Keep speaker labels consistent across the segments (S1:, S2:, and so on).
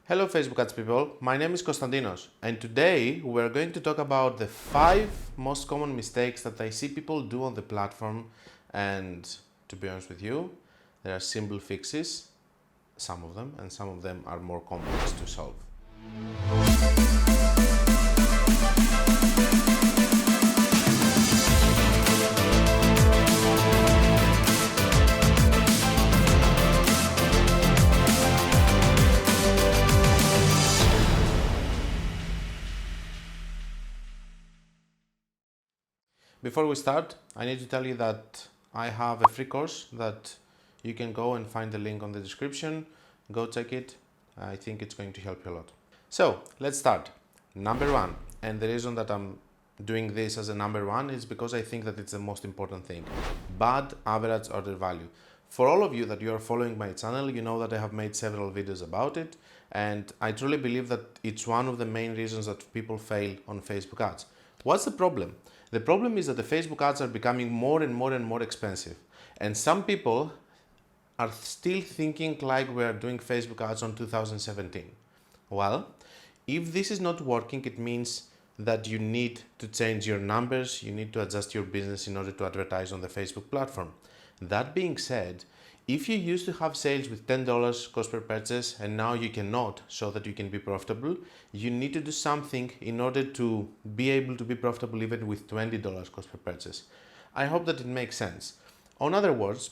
S1: Hello Facebook ads people, my name is Konstantinos and today we're going to talk about the 5 most common mistakes that I see people do on the platform, and to be honest with you, there are simple fixes, some of them, and some of them are more complex to solve. Before we start, I need to tell you that I have a free course that you can go and find the link on the description. Go check it. I think it's going to help you a lot. So let's start. Number 1, and the reason that I'm doing this as a number 1 is because I think that it's the most important thing. Bad average order value. For all of you that you are following my channel, you know that I have made several videos about it, and I truly believe that it's one of the main reasons that people fail on Facebook ads. What's the problem? The problem is that the Facebook ads are becoming more and more expensive, and some people are still thinking like we are doing Facebook ads on 2017. Well, if this is not working, it means that you need to change your numbers, you need to adjust your business in order to advertise on the Facebook platform. That being said, if you used to have sales with $10 cost per purchase and now you cannot, so that you can be profitable, you need to do something in order to be able to be profitable even with $20 cost per purchase. I hope that it makes sense. In other words,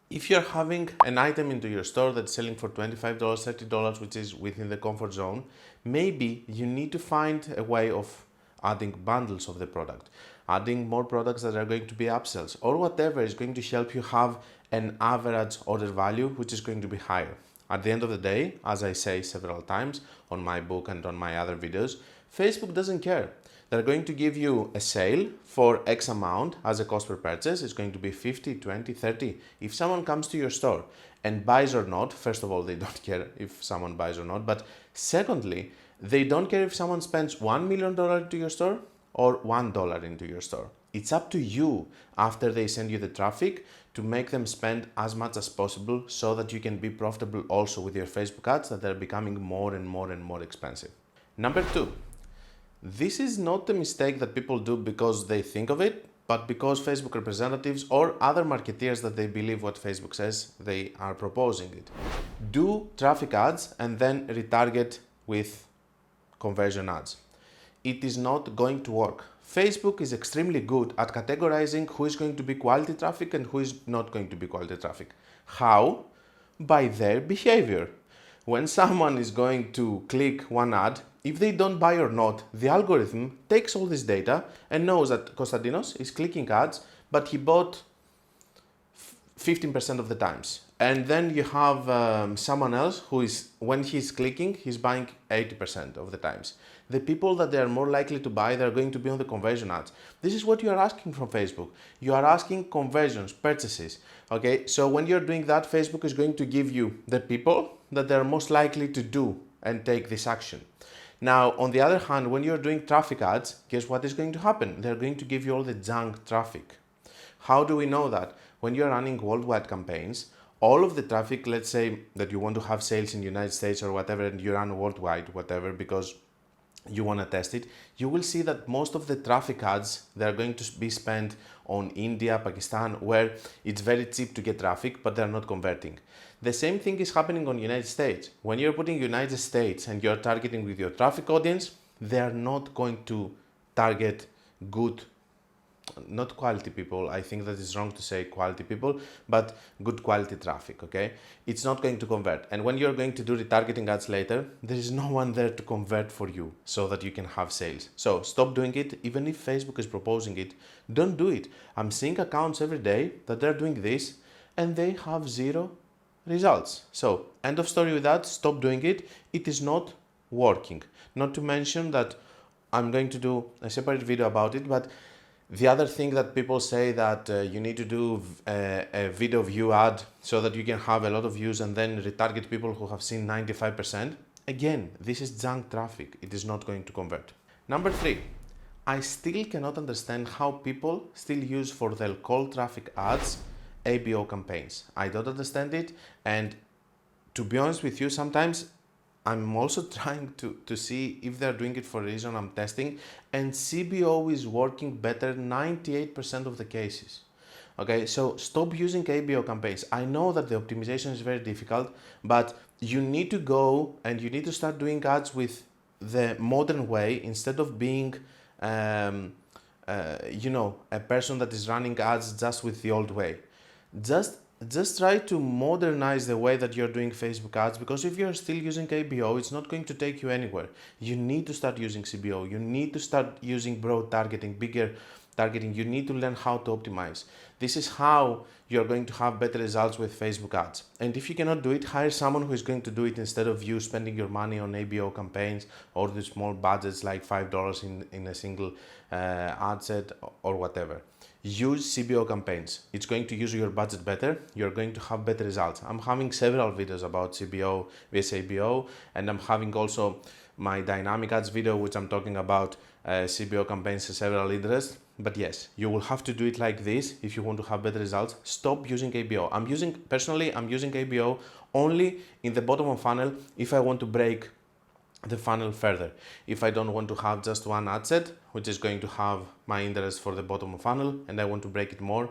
S1: if you're having an item into your store that's selling for $25, $30, which is within the comfort zone, maybe you need to find a way of adding bundles of the product, adding more products that are going to be upsells, or whatever is going to help you have an average order value which is going to be higher. At the end of the day, as I say several times on my book and on my other videos, Facebook doesn't care. They're going to give you a sale for X amount as a cost per purchase. It's going to be 50, 20, 30. If someone comes to your store and buys or not, first of all, they don't care if someone buys or not. But secondly, they don't care if someone spends $1 million into your store or $1 into your store. It's up to you after they send you the traffic to make them spend as much as possible so that you can be profitable also with your Facebook ads that are becoming more and more expensive. Number 2. This is not a mistake that people do because they think of it, but because Facebook representatives or other marketeers that they believe what Facebook says, they are proposing it. Do traffic ads and then retarget with conversion ads. It is not going to work. Facebook is extremely good at categorizing who is going to be quality traffic and who is not going to be quality traffic. How? By their behavior. When someone is going to click one ad, if they don't buy or not, the algorithm takes all this data and knows that Konstantinos is clicking ads, but he bought 15% of the times. And then you have someone else who is, when he's clicking, he's buying 80% of the times. The people that they are more likely to buy, they're going to be on the conversion ads. This is what you are asking from Facebook. You are asking conversions, purchases. Okay, so when you're doing that, Facebook is going to give you the people that they're most likely to do and take this action. Now, on the other hand, when you're doing traffic ads, guess what is going to happen? They're going to give you all the junk traffic. How do we know that? When you're running worldwide campaigns, all of the traffic, let's say that you want to have sales in the United States or whatever, and you run worldwide, whatever, because you want to test it, you will see that most of the traffic ads, they're going to be spent on India, Pakistan, where it's very cheap to get traffic, but they're not converting. The same thing is happening on United States. When you're putting United States and you're targeting with your traffic audience, they are not going to target good, not quality people, I think that is wrong to say quality people, but good quality traffic, okay? It's not going to convert. And when you're going to do retargeting ads later, there is no one there to convert for you so that you can have sales. So stop doing it. Even if Facebook is proposing it, don't do it. I'm seeing accounts every day that they're doing this and they have 0 results. So end of story with that, stop doing it. It is not working. Not to mention that I'm going to do a separate video about it, but the other thing that people say that you need to do a video view ad so that you can have a lot of views and then retarget people who have seen 95%. Again, this is junk traffic. It is not going to convert. Number 3, I still cannot understand how people still use for their cold traffic ads ABO campaigns. I don't understand it, and to be honest with you, sometimes I'm also trying to see if they're doing it for a reason. I'm testing, and CBO is working better 98% of the cases. Okay, so stop using ABO campaigns. I know that the optimization is very difficult, but you need to go and you need to start doing ads with the modern way instead of being, a person that is running ads just with the old way. Just try to modernize the way that you're doing Facebook ads, because if you're still using ABO, it's not going to take you anywhere. You need to start using CBO. You need to start using broad targeting, bigger targeting. You need to learn how to optimize. This is how you're going to have better results with Facebook ads. And if you cannot do it, hire someone who is going to do it instead of you spending your money on ABO campaigns or the small budgets like $5 in a single ad set or whatever. Use CBO campaigns. It's going to use your budget better. You're going to have better results. I'm having several videos about CBO vs ABO, and I'm having also my dynamic ads video, which I'm talking about CBO campaigns and several interests. But yes, you will have to do it like this if you want to have better results. Stop using ABO. I'm using ABO only in the bottom of funnel if I want to break the funnel further. If I don't want to have just one ad set, which is going to have my interest for the bottom of funnel, and I want to break it more,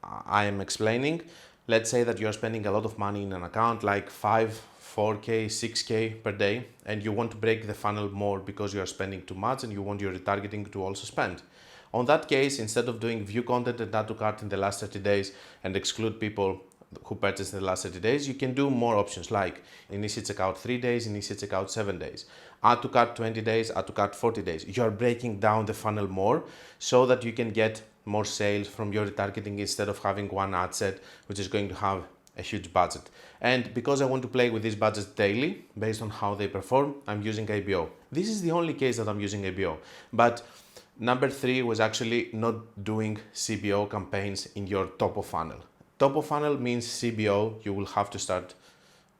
S1: I am explaining. Let's say that you're spending a lot of money in an account, like 5, 4K, 6K per day, and you want to break the funnel more because you are spending too much and you want your retargeting to also spend. On that case, instead of doing view content and add to cart in the last 30 days and exclude people who purchased in the last 30 days, you can do more options like initiate checkout 3 days, initiate checkout 7 days, add to cart 20 days, add to cart 40 days. You are breaking down the funnel more so that you can get more sales from your retargeting instead of having one ad set which is going to have a huge budget. And because I want to play with these budgets daily based on how they perform, I'm using ABO. This is the only case that I'm using ABO. But number 3 was actually not doing CBO campaigns in your top of funnel. Top of funnel means CBO.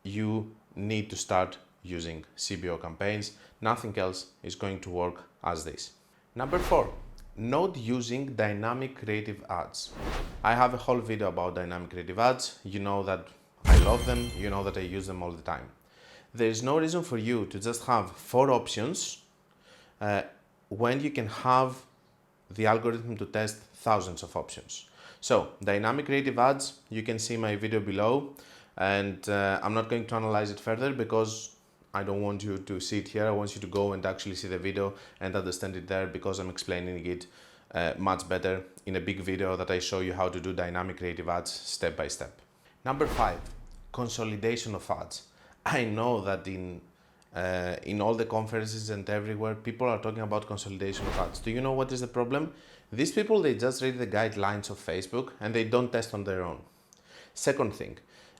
S1: You need to start using CBO campaigns. Nothing else is going to work as this. Number 4, not using dynamic creative ads. I have a whole video about dynamic creative ads. You know that I love them. You know that I use them all the time. There is no reason for you to just have 4 options when you can have the algorithm to test thousands of options. So dynamic creative ads, you can see my video below, and I'm not going to analyze it further because I don't want you to see it here. I want you to go and actually see the video and understand it there, because I'm explaining it much better in a big video that I show you how to do dynamic creative ads step by step. Number 5, consolidation of ads. I know that in all the conferences and everywhere, people are talking about consolidation of ads. Do you know what is the problem? These people, they just read the guidelines of Facebook and they don't test on their own. Second thing,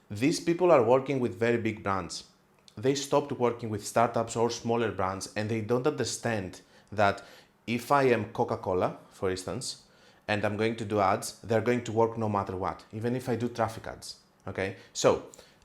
S1: these people are working with very big brands. They stopped working with startups or smaller brands, and they don't understand that if I am Coca-Cola, for instance, and I'm going to do ads, they're going to work no matter what, even if I do traffic ads. Okay, so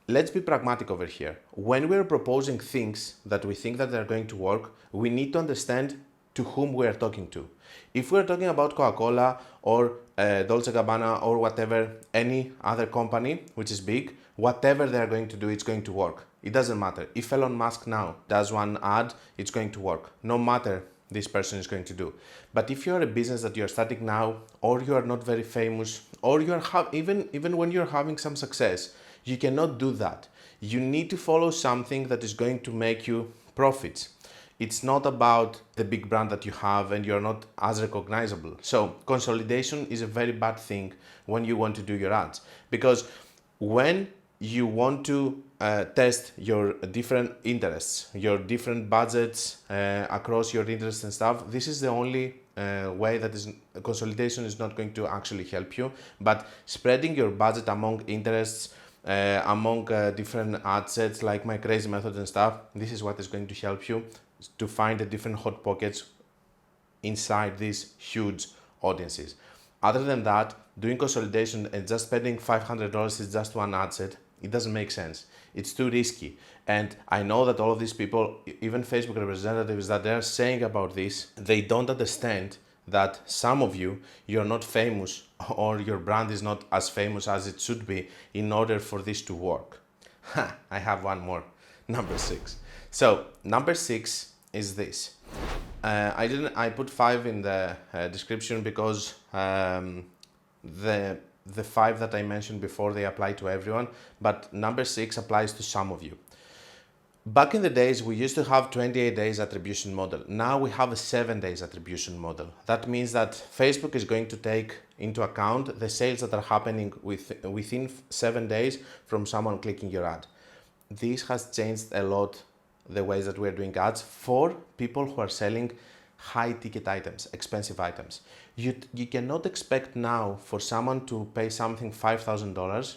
S1: let's be pragmatic over here. When we're proposing things that we think that they're going to work, we need to understand to whom we are talking to. If we're talking about Coca-Cola or Dolce & Gabbana or whatever, any other company which is big, whatever they're going to do, it's going to work. It doesn't matter. If Elon Musk now does one ad, it's going to work, no matter this person is going to do. But if you're a business that you're starting now, or you are not very famous, or you are even when you're having some success, you cannot do that. You need to follow something that is going to make you profits. It's not about the big brand that you have and you're not as recognizable. So consolidation is a very bad thing when you want to do your ads, because when you want to test your different interests, your different budgets across your interests and stuff, this is the only way that consolidation is not going to actually help you. But spreading your budget among interests, among different ad sets like my crazy method and stuff, this is what is going to help you to find the different hot pockets inside these huge audiences. Other than that, doing consolidation and just spending $500 is just one ad set, it doesn't make sense. It's too risky. And I know that all of these people, even Facebook representatives that they're saying about this, they don't understand that some of you're not famous, or your brand is not as famous as it should be in order for this to work. I have one more. Number 6. So number 6 is this. I put 5 in the description because the 5 that I mentioned before, they apply to everyone, but number 6 applies to some of you. Back in the days, we used to have 28 days attribution model. Now we have a 7 days attribution model. That means that Facebook is going to take into account the sales that are happening within 7 days from someone clicking your ad. This has changed a lot the ways that we're doing ads for people who are selling high ticket items, expensive items. You cannot expect now for someone to pay something $5,000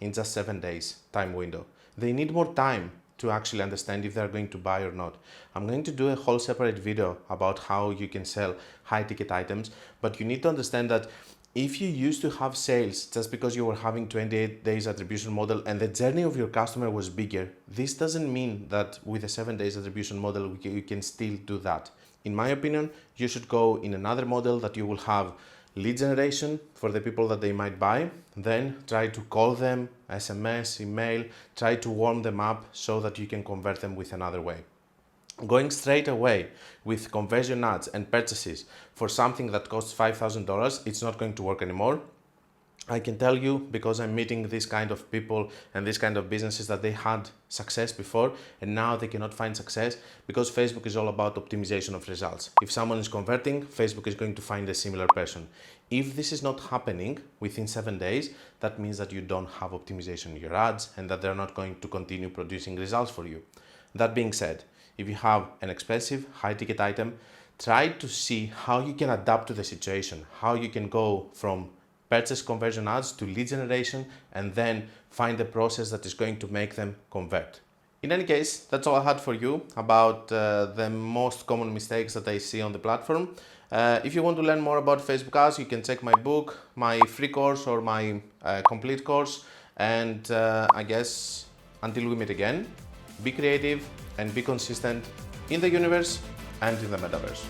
S1: in just 7 days time window. They need more time to actually understand if they're going to buy or not. I'm going to do a whole separate video about how you can sell high ticket items, but you need to understand that if you used to have sales just because you were having 28 days attribution model and the journey of your customer was bigger, this doesn't mean that with a 7 days attribution model you can still do that. In my opinion, you should go in another model that you will have lead generation for the people that they might buy, then try to call them, SMS, email, try to warm them up so that you can convert them with another way. Going straight away with conversion ads and purchases for something that costs $5,000, it's not going to work anymore. I can tell you, because I'm meeting this kind of people and this kind of businesses, that they had success before and now they cannot find success because Facebook is all about optimization of results. If someone is converting, Facebook is going to find a similar person. If this is not happening within 7 days, that means that you don't have optimization in your ads and that they're not going to continue producing results for you. That being said, if you have an expensive high ticket item, try to see how you can adapt to the situation, how you can go from purchase conversion ads to lead generation and then find the process that is going to make them convert. In any case, that's all I had for you about the most common mistakes that I see on the platform. If you want to learn more about Facebook ads, you can check my book, my free course or my complete course. And I guess until we meet again, be creative and be consistent in the universe and in the metaverse.